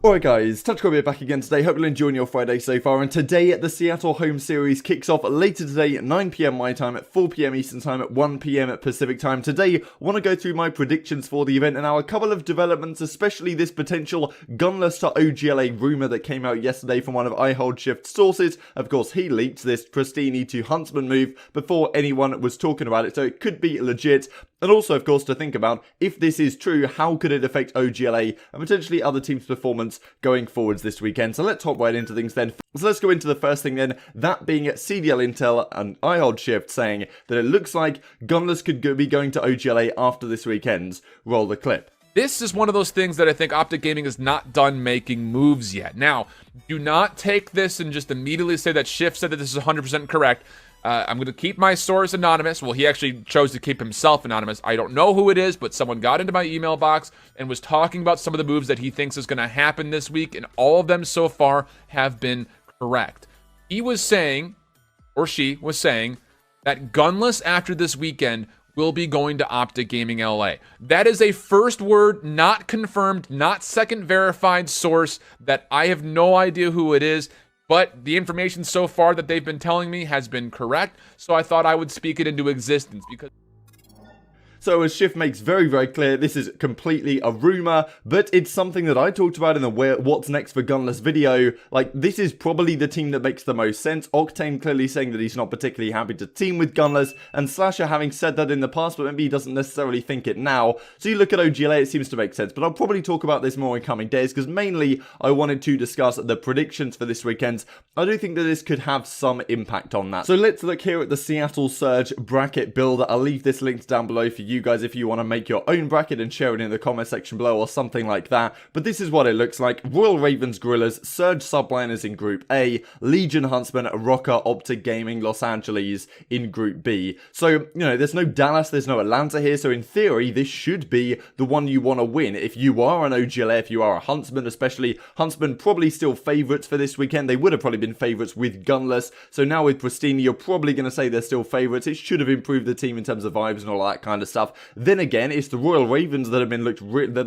Alright guys, TouchCoBeer back again today, hope you're enjoying your Friday so far, and today the Seattle home series kicks off later today at 9 PM my time, at 4 PM Eastern time, at 1 PM at Pacific time. Today, I want to go through my predictions for the event, and now a couple of developments, especially this potential Gunless to OGLA rumour that came out yesterday from one of iHoldShift's sources. Of course, he leaked this Pristini to Huntsman move before anyone was talking about it, so it could be legit. And also, of course, to think about, if this is true, how could it affect OGLA and potentially other teams' performance going forwards this weekend? So let's hop right into things then. So let's go into the first thing then, that being CDL Intel and iHoldShift saying that it looks like Gunless could be going to OGLA after this weekend. Roll the clip. This is one of those things that I think OpTic Gaming is not done making moves yet. Now, do not take this and just immediately say that Shift said that this is 100% correct. I'm going to keep my source anonymous. Well, he actually chose to keep himself anonymous. I don't know who it is, but someone got into my email box and was talking about some of the moves that he thinks is going to happen this week, and all of them so far have been correct. He was saying, or she was saying, that Gunless after this weekend will be going to OpTic Gaming LA. That is a first word, not confirmed, not second verified source that I have no idea who it is. But the information so far that they've been telling me has been correct, so I thought I would speak it into existence because... So as Shift makes very, very clear, this is completely a rumour, but it's something that I talked about in the What's Next for Gunless video. Like, this is probably the team that makes the most sense. Octane clearly saying that he's not particularly happy to team with Gunless, and Slasher having said that in the past, but maybe he doesn't necessarily think it now. So you look at OGLA, it seems to make sense, but I'll probably talk about this more in coming days, because mainly I wanted to discuss the predictions for this weekend. I do think that this could have some impact on that. So let's look here at the Seattle Surge bracket builder. I'll leave this linked down below for you guys if you want to make your own bracket and share it in the comment section below or something like that. But this is what it looks like. Royal Ravens Gorillas, Surge Subliners in Group A, Legion Huntsman, Rocker, OpTic Gaming, Los Angeles in Group B. So, you know, there's no Dallas, there's no Atlanta here, so in theory, this should be the one you want to win. If you are an OGLA, if you are a Huntsman, especially, Huntsman probably still favourites for this weekend. They would have probably been favourites with Gunless. So now with Pristini, you're probably going to say they're still favourites. It should have improved the team in terms of vibes and all that kind of stuff. Then again, it's the Royal Ravens that have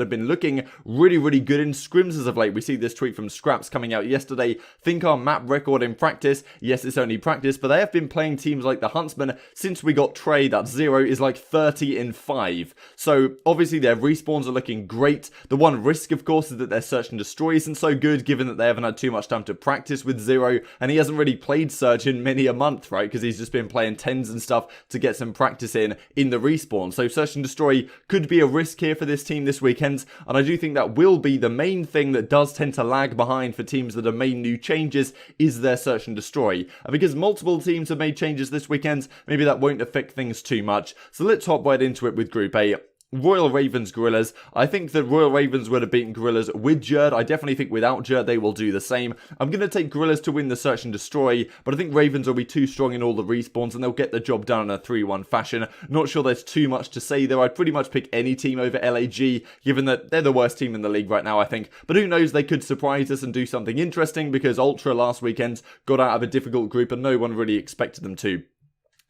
been looking really, really good in scrims as of late. We see this tweet from Scraps coming out yesterday. Think our map record in practice. Yes, it's only practice, but they have been playing teams like the Huntsman since we got Trey. That 0 is like 30-5. So obviously their respawns are looking great. The one risk, of course, is that their search and destroy isn't so good, given that they haven't had too much time to practice with 0, and he hasn't really played search in many a month, right? Because he's just been playing 10s and stuff to get some practice in the respawn. So search and destroy could be a risk here for this team this weekend, and I do think that will be the main thing that does tend to lag behind for teams that have made new changes, is their search and destroy. And because multiple teams have made changes this weekend, maybe that won't affect things too much. So let's hop right into it with Group A. Royal Ravens Gorillas. I think that Royal Ravens would have beaten Gorillas with Jerd. I definitely think without Jerd they will do the same. I'm going to take Gorillas to win the search and destroy, but I think Ravens will be too strong in all the respawns and they'll get the job done in a 3-1 fashion. Not sure there's too much to say there. I'd pretty much pick any team over LAG, given that they're the worst team in the league right now, I think. But who knows, they could surprise us and do something interesting, because Ultra last weekend got out of a difficult group and no one really expected them to.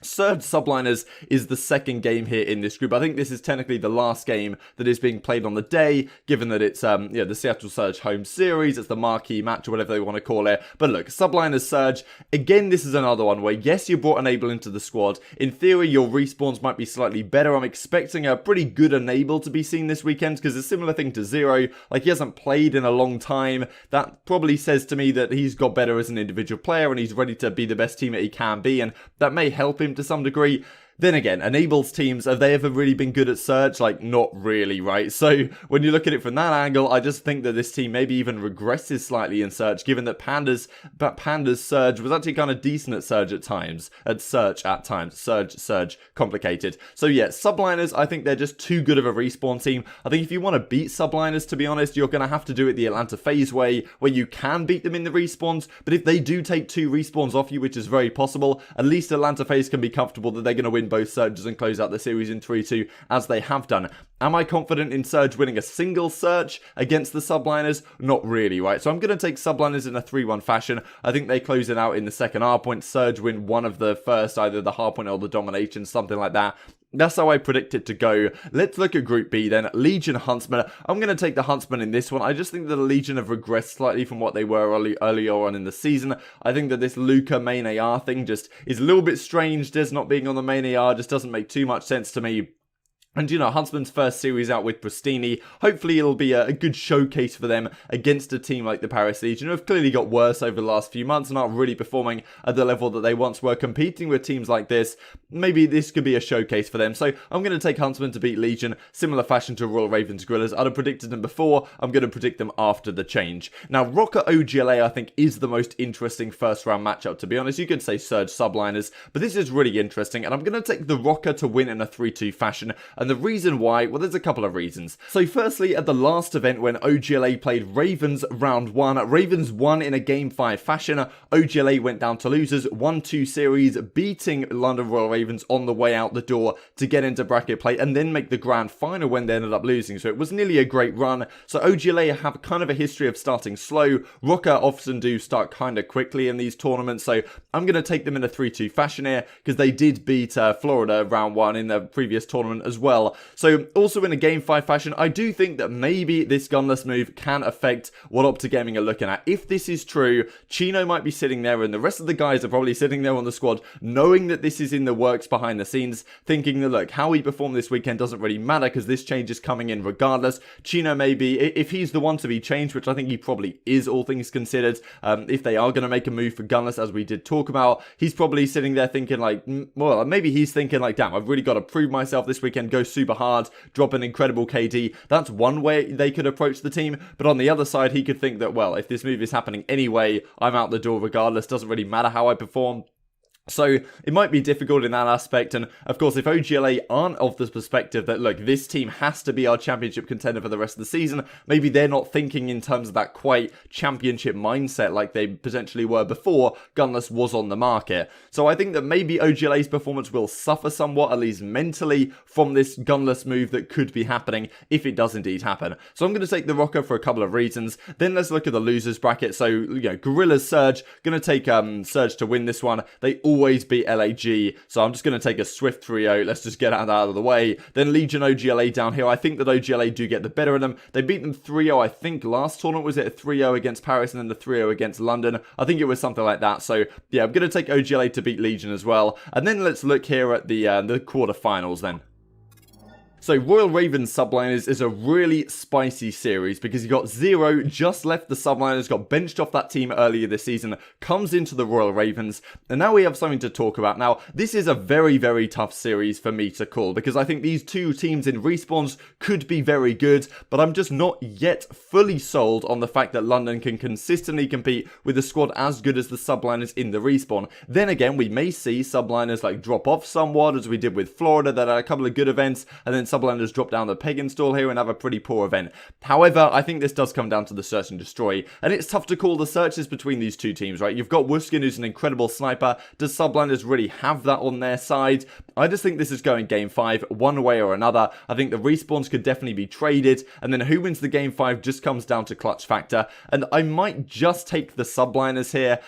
Surge Subliners is the second game here in this group. I think this is technically the last game that is being played on the day, given that it's the Seattle Surge home series. It's the marquee match or whatever they want to call it. But look, Subliners Surge, again, this is another one where, yes, you brought Enable into the squad. In theory, your respawns might be slightly better. I'm expecting a pretty good Enable to be seen this weekend, because it's a similar thing to Zero. Like, he hasn't played in a long time. That probably says to me that he's got better as an individual player and he's ready to be the best teammate he can be, and that may help him to some degree. Then again, Enable's teams, have they ever really been good at Surge? Like, not really, right? So, when you look at it from that angle, I just think that this team maybe even regresses slightly in Surge, given that Panda's Surge was actually kind of decent at Surge at times. Surge, complicated. So yeah, Subliners, I think they're just too good of a respawn team. I think if you want to beat Subliners, to be honest, you're going to have to do it the Atlanta FaZe way, where you can beat them in the respawns, but if they do take 2 respawns off you, which is very possible, at least Atlanta FaZe can be comfortable that they're going to win both Surges and close out the series in 3-2, as they have done. Am I confident in Surge winning a single search against the Subliners? Not really, right? So I'm going to take Subliners in a 3-1 fashion. I think they close it out in the second hardpoint. Surge win one of the first, either the hardpoint or the domination, something like that. That's how I predict it to go. Let's look at Group B then. Legion, Huntsman. I'm going to take the Huntsman in this one. I just think that the Legion have regressed slightly from what they were earlier on in the season. I think that this Luca main AR thing just is a little bit strange. Des not being on the main AR just doesn't make too much sense to me. And, you know, Huntsman's first series out with Pristini, hopefully it'll be a good showcase for them against a team like the Paris Legion, who have clearly got worse over the last few months and aren't really performing at the level that they once were. Competing with teams like this, maybe this could be a showcase for them. So I'm going to take Huntsman to beat Legion, similar fashion to Royal Ravens Gorillas. I'd have predicted them before, I'm going to predict them after the change. Now, Rocket OGLA, I think, is the most interesting first round matchup, to be honest. You could say Surge Subliners, but this is really interesting, and I'm going to take the Rocker to win in a 3-2 fashion. And the reason why, well, there's a couple of reasons. So firstly, at the last event when OGLA played Ravens round 1, Ravens won in a game 5 fashion. OGLA went down to losers, 1-2 series, beating London Royal Ravens on the way out the door to get into bracket play and then make the grand final when they ended up losing. So it was nearly a great run. So OGLA have kind of a history of starting slow. Rocker often do start kind of quickly in these tournaments. So I'm going to take them in a 3-2 fashion here because they did beat Florida round 1 in the previous tournament as well. So also in a game 5 fashion, I do think that maybe this Gunless move can affect what OpTic Gaming are looking at. If this is true, Chino might be sitting there and the rest of the guys are probably sitting there on the squad knowing that this is in the works behind the scenes, thinking that, look, how we perform this weekend doesn't really matter because this change is coming in regardless. Chino maybe, if he's the one to be changed, which I think he probably is, all things considered, if they are going to make a move for Gunless, as we did talk about, he's probably sitting there thinking like, well, maybe he's thinking like, damn, I've really got to prove myself this weekend, go super hard, drop an incredible KD. That's one way they could approach the team, but on the other side, he could think that, well, if this move is happening anyway, I'm out the door regardless, doesn't really matter how I perform. So it might be difficult in that aspect, and of course if OGLA aren't of the perspective that, look, this team has to be our championship contender for the rest of the season, maybe they're not thinking in terms of that quite championship mindset like they potentially were before Gunless was on the market. So I think that maybe OGLA's performance will suffer somewhat, at least mentally, from this Gunless move that could be happening if it does indeed happen. So I'm going to take the Rocker for a couple of reasons. Then let's look at the losers bracket. So, you know, Gorillas Surge, going to take Surge to win this one. They always beat LAG, so I'm just going to take a swift 3-0. Let's just get that out of the way. Then Legion OGLA down here. I think that OGLA do get the better of them. They beat them 3-0, I think last tournament was it a 3-0 against Paris and then the 3-0 against London. I think it was something like that. So yeah, I'm going to take OGLA to beat Legion as well. And then let's look here at the quarterfinals then. So Royal Ravens Subliners is a really spicy series because you got Zero, just left the Subliners, got benched off that team earlier this season, comes into the Royal Ravens, and now we have something to talk about. Now, this is a very, very tough series for me to call because I think these two teams in respawns could be very good, but I'm just not yet fully sold on the fact that London can consistently compete with a squad as good as the Subliners in the respawn. Then again, we may see Subliners like drop off somewhat as we did with Florida that had a couple of good events, and then Subliners drop down the peg install here and have a pretty poor event. However, I think this does come down to the search and destroy, and it's tough to call the searches between these two teams, right? You've got Wuskin, who's an incredible sniper. Does Subliners really have that on their side? I just think this is going game 5 one way or another. I think the respawns could definitely be traded, and then who wins the game 5 just comes down to clutch factor, and I might just take the Subliners here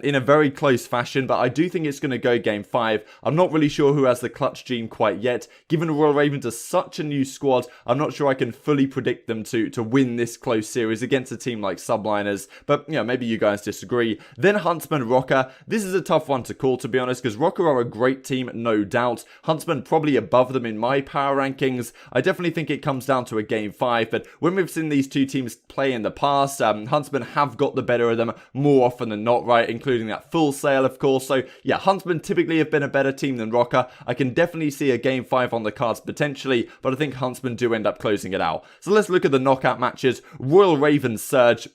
in a very close fashion, but I do think it's going to go game 5. I'm not really sure who has the clutch gene quite yet. Given Royal Ravens are such a new squad, I'm not sure I can fully predict them to win this close series against a team like Subliners, but you know, maybe you guys disagree. Then Huntsman Rocker. This is a tough one to call, to be honest, because Rocker are a great team, no doubt. Huntsman probably above them in my power rankings. I definitely think it comes down to a game 5, but when we've seen these two teams play in the past, Huntsman have got the better of them more often than not, right, including that full sale, of course. So yeah, Huntsman typically have been a better team than Rocker. I can definitely see a game 5 on the cards potentially, but I think Huntsman do end up closing it out. So let's look at the knockout matches. Royal Ravens Surge.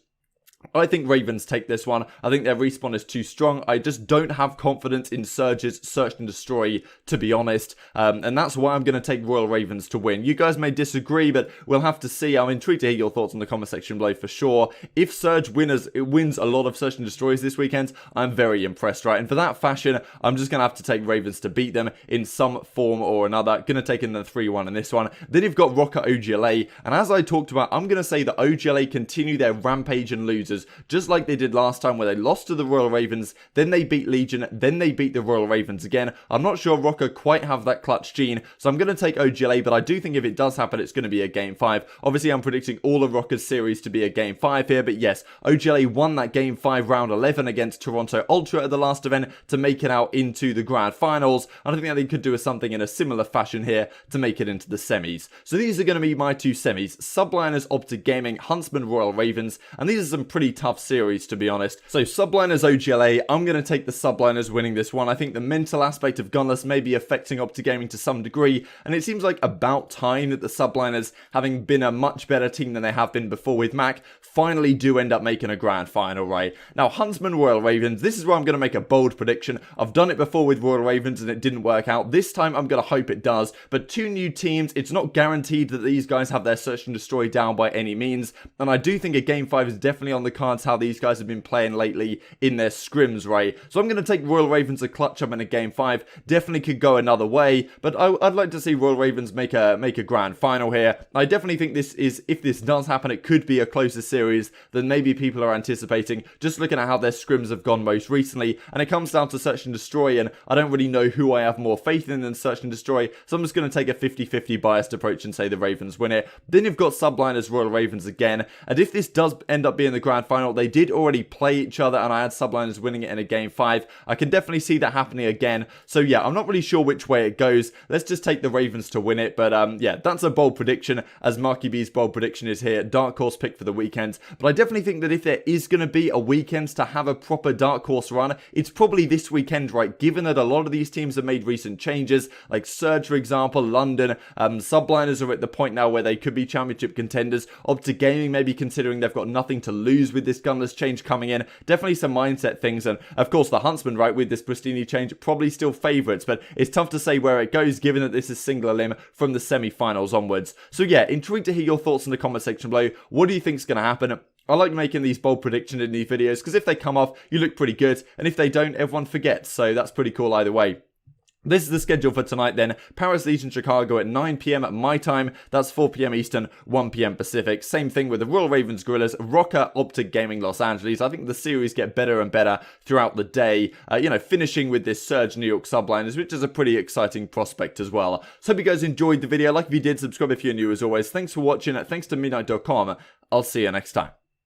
I think Ravens take this one. I think their respawn is too strong. I just don't have confidence in Surge's search and destroy, to be honest. And that's why I'm going to take Royal Ravens to win. You guys may disagree, but we'll have to see. I'm intrigued to hear your thoughts in the comment section below for sure. If Surge wins a lot of search and destroys this weekend, I'm very impressed, right? And for that fashion, I'm just going to have to take Ravens to beat them in some form or another. Going to take in the 3-1 in this one. Then you've got Rocker OGLA. And as I talked about, I'm going to say that OGLA continue their rampage and losers. just like they did last time where they lost to the Royal Ravens, then they beat Legion, then they beat the Royal Ravens again. I'm not sure Rocker quite have that clutch gene, so I'm going to take OGLA, but I do think if it does happen, it's going to be a Game 5. Obviously, I'm predicting all of Rocker's series to be a Game 5 here, but yes, OGLA won that Game 5 round 11 against Toronto Ultra at the last event to make it out into the Grand Finals. I think that they could do something in a similar fashion here to make it into the semis. So these are going to be my two semis, Subliners OpTic Gaming, Huntsman Royal Ravens, and these are some pretty tough series to be honest. So Subliners OGLA, I'm going to take the Subliners winning this one. I think the mental aspect of Gunless may be affecting OpTic Gaming to some degree, and it seems like about time that the Subliners, having been a much better team than they have been before with Mac, finally do end up making a Grand Final, right? Now, Huntsman Royal Ravens, this is where I'm going to make a bold prediction. I've done it before with Royal Ravens and it didn't work out. This time I'm going to hope it does, but two new teams, it's not guaranteed that these guys have their search and destroy down by any means, and I do think a Game 5 is definitely on the cards how these guys have been playing lately in their scrims, right? So I'm going to take Royal Ravens a clutch up in a Game 5. Definitely could go another way, but I'd like to see Royal Ravens make a Grand Final here. I definitely think this is, if this does happen, it could be a closer series than maybe people are anticipating, just looking at how their scrims have gone most recently, and it comes down to search and destroy, and I don't really know who I have more faith in than search and destroy, so I'm just going to take a 50-50 biased approach and say the Ravens win it. Then you've got Subliners Royal Ravens again, and if this does end up being the Grand Final, they did already play each other, and I had Subliners winning it in a Game 5. I can definitely see that happening again, so yeah, I'm not really sure which way it goes. Let's just take the Ravens to win it, but yeah, that's a bold prediction, as Marky B's bold prediction is here, Dark Horse pick for the weekend, but I definitely think that if there is going to be a weekend to have a proper Dark Horse run, it's probably this weekend, right, given that a lot of these teams have made recent changes, like Surge, for example, London, Subliners are at the point now where they could be championship contenders, OpTic Gaming maybe considering they've got nothing to lose with this Gunless change coming in, definitely some mindset things, and of course the Huntsman, right, with this Pristini change, probably still favourites, but it's tough to say where it goes given that this is single elim from the semi-finals onwards. So yeah, intrigued to hear your thoughts in the comment section below. What do you think is going to happen? I like making these bold predictions in these videos because if they come off, you look pretty good, and if they don't, everyone forgets, so that's pretty cool either way. This is the schedule for tonight then. Paris Legion Chicago at 9 PM at my time. That's 4 PM Eastern, 1 PM Pacific. Same thing with the Royal Ravens Gorillas, Rocker, OpTic Gaming Los Angeles. I think the series get better and better throughout the day. Finishing with this Surge New York Subliners, which is a pretty exciting prospect as well. So hope you guys enjoyed the video. Like if you did, subscribe if you're new as always. Thanks for watching. Thanks to Midnight.com. I'll see you next time.